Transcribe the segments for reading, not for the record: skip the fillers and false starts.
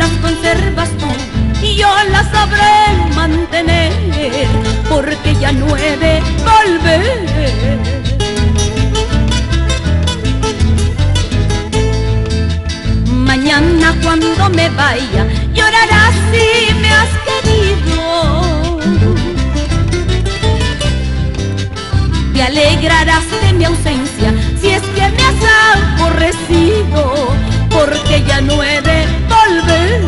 las conservas tú y yo las sabré mantener, porque ya no he de volver. Mañana cuando me vaya llorarás si me has querido, te alegrarás de mi ausencia si es que me has aborrecido, porque ya no he de volver.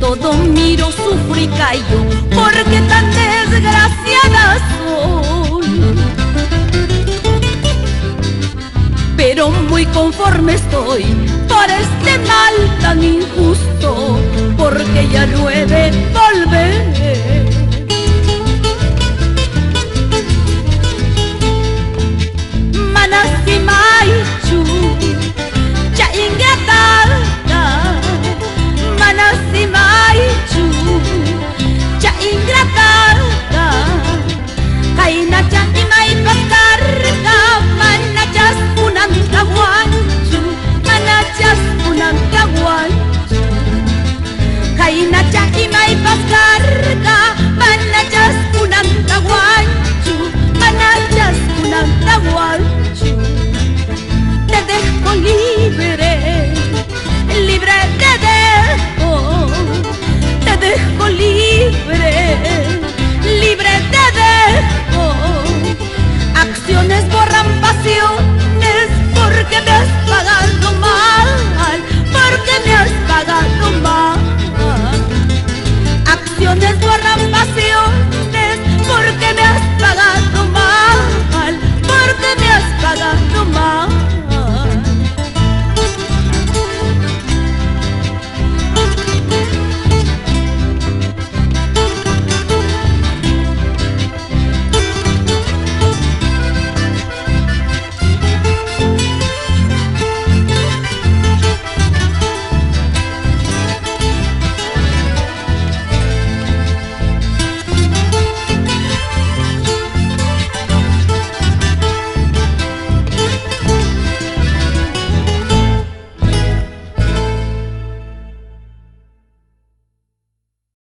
Todo miro, sufro y callo, porque tan desgraciada soy. Pero muy conforme estoy por este mal tan injusto, porque ya no he de volver. Manasi maichu, ya ingrata, manasi maichu, ya ingrata, kaina ya imai paskarga, manachas punang kawanchu, manachas punang kawanchu, kaina ya imai paskarga, manachas punang kawanchu, manachas punang kawanchu, te dejo libre